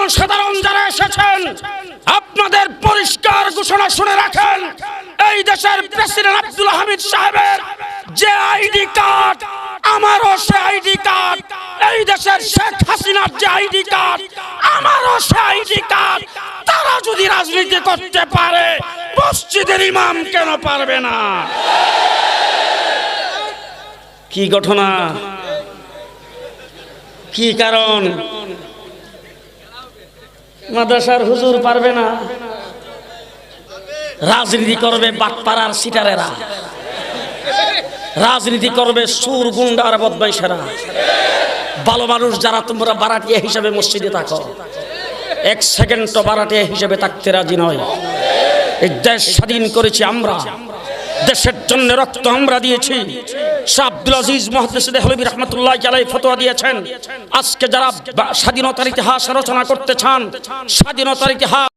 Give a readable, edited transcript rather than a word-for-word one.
জনসাধারণ যারা এসেছেন, আপনাদের পরিষ্কার ঘোষণা শুনে রাখেন, এই দেশের প্রেসিডেন্ট আব্দুল হামিদ সাহেবের যে আইডি কার্ড, আমারও সে আইডি কার্ড। এই দেশের শেখ হাসিনার যে আইডি কার্ড, আমারও সে আইডি কার্ড। তারা যদি রাজনীতি করতে পারে, মসজিদের ইমাম কেন পারবে না? কি ঘটনা, কি কারণ? মাদ্রাসার হুজুর পারবে না? রাজনীতি করবে বাটপাড়ার সিটারেরা, রাজনীতি করবে সুর গুন্ডার বদমাইশেরা। ভালো মানুষ যারা তোমরা বারাটিয়া হিসাবে মসজিদে থাকো, এক সেকেন্ড তো বারাটিয়া হিসাবে থাকতে রাজি নয়। এই দেশ স্বাধীন করেছি আমরা, দেশের জন্য রক্ত আমরা দিয়েছি। শাহ আব্দুল আজিজ মুহাদ্দিস দেহলভী রাহমাতুল্লাহ আলাইহি ফতোয়া দিয়েছেন, আজকে যারা স্বাধীনতার ইতিহাস রচনা করতে চান, স্বাধীনতার ইতিহাস